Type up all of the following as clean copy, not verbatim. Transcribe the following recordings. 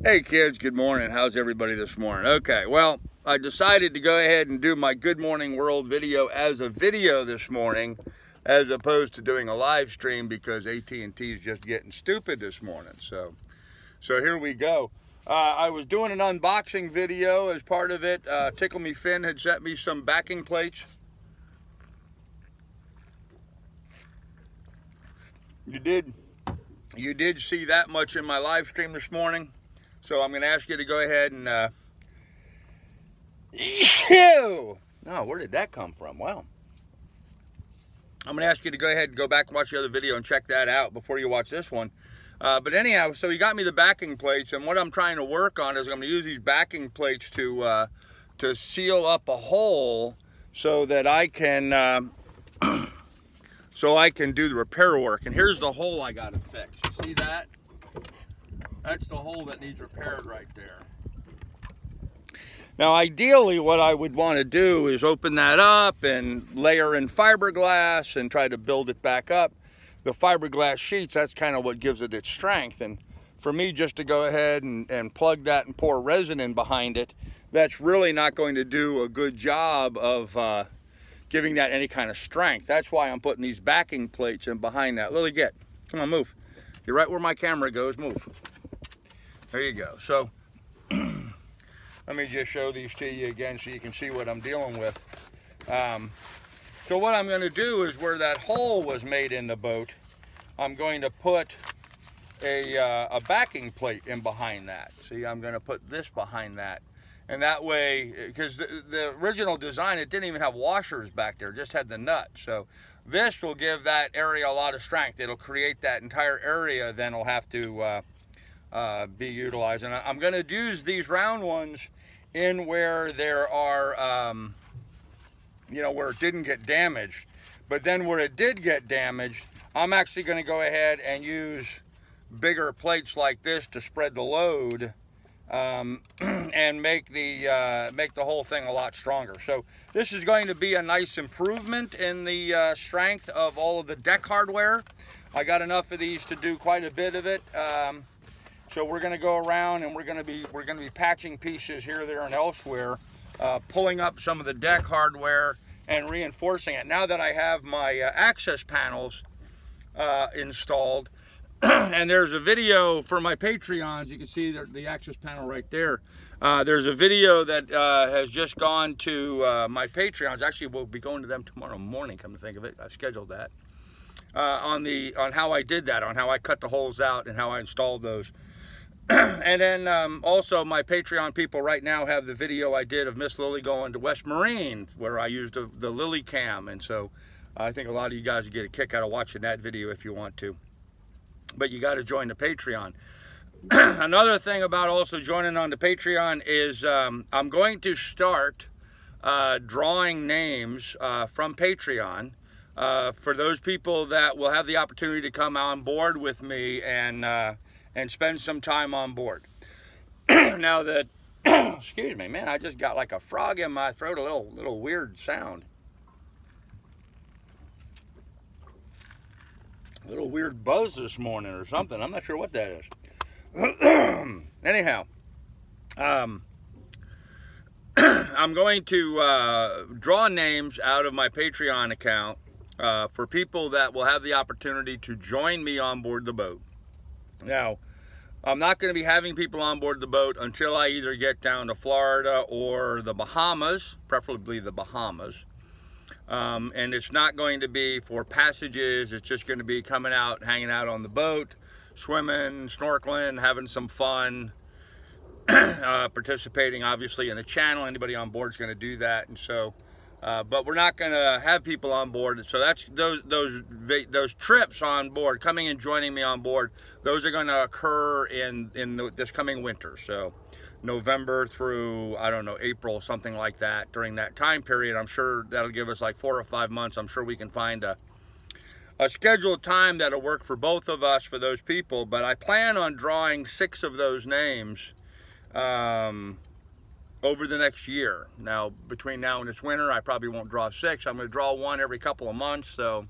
Hey kids, good morning. How's everybody this morning? Okay, well, I decided to go ahead and do my Good Morning World video as a video this morning as opposed to doing a live stream because AT&T is just getting stupid this morning. So here we go. I was doing an unboxing video as part of it. Tickle Me Finn had sent me some backing plates. You did see that much in my live stream this morning. So I'm going to ask you to go ahead and, oh, where did that come from? Wow. I'm going to ask you to go ahead and go back and watch the other video and check that out before you watch this one. But anyhow, so he got me the backing plates, and what I'm trying to work on is I'm going to use these backing plates to seal up a hole so that I can, do the repair work. And here's the hole I got to fix. You see that? That's the hole that needs repaired right there. Now, ideally, what I would want to do is open that up and layer in fiberglass and try to build it back up. The fiberglass sheets, that's kind of what gives it its strength. And for me just to go ahead and plug that and pour resin in behind it, that's really not going to do a good job of giving that any kind of strength. That's why I'm putting these backing plates in behind that. Lily, get. Come on, move. You're right where my camera goes. Move. There you go. So let me just show these to you again so you can see what I'm dealing with. So what I'm going to do is where that hole was made in the boat, I'm going to put a backing plate in behind that. See, I'm going to put this behind that. And that way, because the original design, it didn't even have washers back there, just had the nut. So this will give that area a lot of strength. It'll create that entire area, then it'll have to be utilized. And I'm going to use these round ones in where there are, where it didn't get damaged. But then where it did get damaged, I'm actually going to go ahead and use bigger plates like this to spread the load and make the whole thing a lot stronger. So this is going to be a nice improvement in the strength of all of the deck hardware. I got enough of these to do quite a bit of it. So we're going to go around and we're going to be patching pieces here, there, and elsewhere, pulling up some of the deck hardware and reinforcing it. Now that I have my access panels installed, and there's a video for my Patreons. You can see the access panel right there. There's a video that has just gone to my Patreons. Actually, we'll be going to them tomorrow morning. Come to think of it, I scheduled that on how I did that, on how I cut the holes out and how I installed those. And then also my Patreon people right now have the video I did of Miss Lily going to West Marine, where I used the Lily cam. And so I think a lot of you guys would get a kick out of watching that video if you want to. But you got to join the Patreon. Another thing about also joining on the Patreon is I'm going to start drawing names from Patreon for those people that will have the opportunity to come on board with me and spend some time on board. Now that, excuse me, man, I just got like a frog in my throat, a little weird sound. A little weird buzz this morning or something. I'm not sure what that is. Anyhow, I'm going to draw names out of my Patreon account for people that will have the opportunity to join me on board the boat. Now, I'm not going to be having people on board the boat until I either get down to Florida or the Bahamas, preferably the Bahamas. And it's not going to be for passages. It's just going to be coming out, hanging out on the boat, swimming, snorkeling, having some fun, participating obviously in the channel. Anybody on board is going to do that. And so, but we're not going to have people on board. So that's those trips on board, coming and joining me on board. Those are going to occur in this coming winter. So November through, I don't know, April, something like that. During that time period, I'm sure that'll give us like 4 or 5 months. I'm sure we can find a scheduled time that'll work for both of us, for those people. But I plan on drawing 6 of those names over the next year. Now, between now and this winter, I probably won't draw 6. I'm going to draw 1 every couple of months. So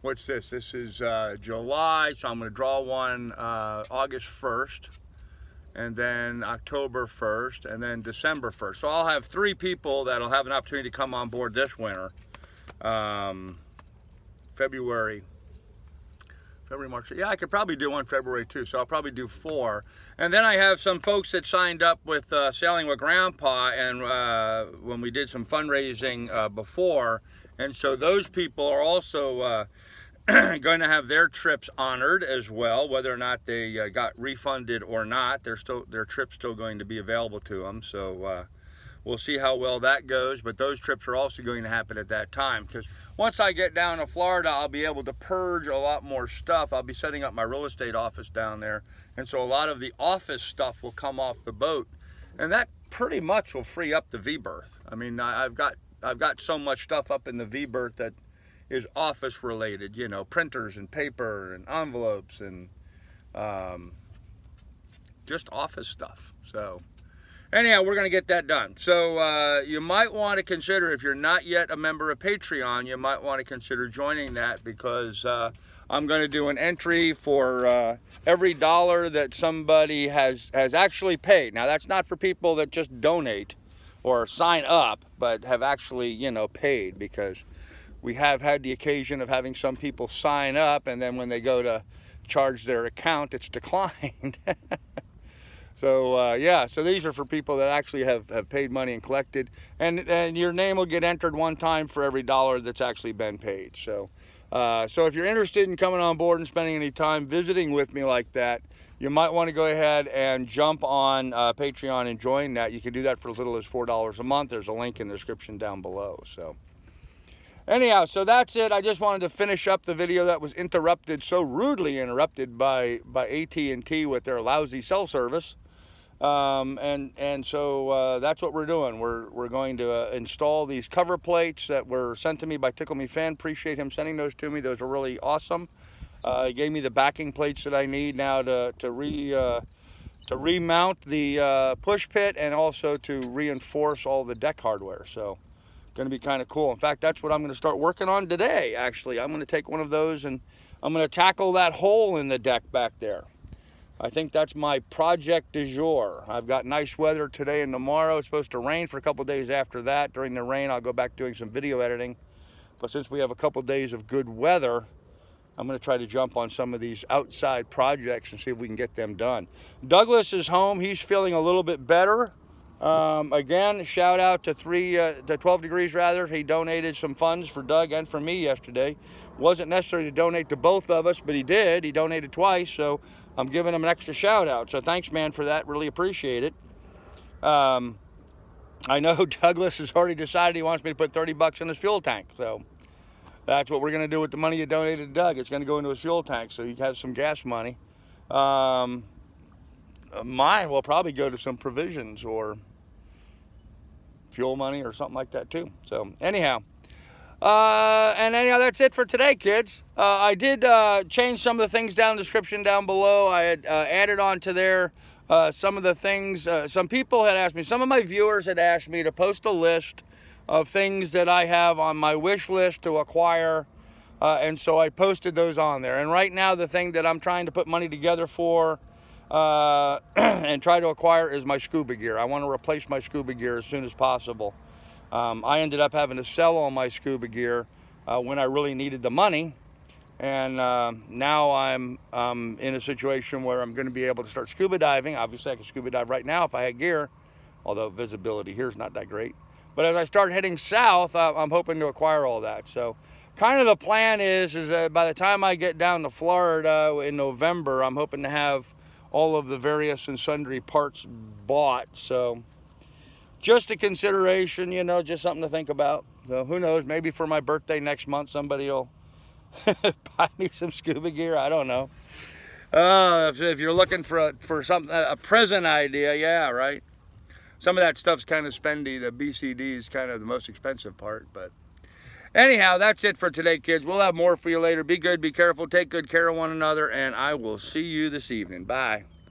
what's this? This is July, so I'm going to draw one August 1st. and then October 1st, and then December 1st. So I'll have 3 people that'll have an opportunity to come on board this winter. February, March. Yeah, I could probably do one February too, so I'll probably do 4. And then I have some folks that signed up with Sailing with Grandpa, and when we did some fundraising before, and so those people are also going to have their trips honored as well, whether or not they got refunded or not. Their trip's still going to be available to them. So we'll see how well that goes, but those trips are also going to happen at that time, because once I get down to Florida, I'll be able to purge a lot more stuff. I'll be setting up my real estate office down there, and so a lot of the office stuff will come off the boat, and that pretty much will free up the V-berth. I mean, I've got so much stuff up in the V-berth that is office related, you know, printers and paper and envelopes and just office stuff. So anyhow, we're going to get that done. So you might want to consider, if you're not yet a member of Patreon, you might want to consider joining that, because I'm going to do an entry for every dollar that somebody has actually paid. Now, that's not for people that just donate or sign up, but have actually, you know, paid, because we have had the occasion of having some people sign up, and then when they go to charge their account, it's declined. So yeah, so these are for people that actually have paid money and collected, and your name will get entered one time for every dollar that's actually been paid. So so if you're interested in coming on board and spending any time visiting with me like that, you might want to go ahead and jump on Patreon and join that. You can do that for as little as $4 a month. There's a link in the description down below. So anyhow, so that's it. I just wanted to finish up the video that was interrupted, so rudely interrupted by AT&T with their lousy cell service. And so that's what we're doing. We're going to install these cover plates that were sent to me by Tickle Me Fan. Appreciate him sending those to me. Those are really awesome. He gave me the backing plates that I need now to remount the push pit, and also to reinforce all the deck hardware. So going to be kind of cool. In fact, that's what I'm going to start working on today. Actually, I'm going to take one of those and I'm going to tackle that hole in the deck back there. I think that's my project du jour. I've got nice weather today and tomorrow. It's supposed to rain for a couple days after that. During the rain, I'll go back doing some video editing. But since we have a couple days of good weather, I'm going to try to jump on some of these outside projects and see if we can get them done. Douglas is home. He's feeling a little bit better. Again, shout out to 12 Degrees rather. He donated some funds for Doug and for me yesterday. Wasn't necessary to donate to both of us, but he did. He donated twice, so I'm giving him an extra shout out. So thanks, man, for that. Really appreciate it. I know Douglas has already decided he wants me to put 30 bucks in his fuel tank. So that's what we're going to do with the money you donated to Doug. It's going to go into his fuel tank, so he has some gas money. Mine will probably go to some provisions or fuel money or something like that too. So anyhow, that's it for today, kids. I did change some of the things down in the description down below. I had added on to there some of the things. Some people had asked me, some of my viewers had asked me to post a list of things that I have on my wish list to acquire, and so I posted those on there. And right now, the thing that I'm trying to put money together for and try to acquire is my scuba gear. I want to replace my scuba gear as soon as possible. I ended up having to sell all my scuba gear when I really needed the money, and now I'm in a situation where I'm going to be able to start scuba diving. Obviously, I can scuba dive right now if I had gear, although visibility here is not that great. But as I start heading south, I'm hoping to acquire all that. So kind of the plan is that by the time I get down to Florida in November, I'm hoping to have all of the various and sundry parts bought. So just a consideration, you know, just something to think about. So who knows, maybe for my birthday next month, somebody will buy me some scuba gear. I don't know. If you're looking for a present idea, yeah, right. Some of that stuff's kind of spendy. The BCD is kind of the most expensive part. But anyhow, that's it for today, kids. We'll have more for you later. Be good, be careful, take good care of one another, and I will see you this evening. Bye.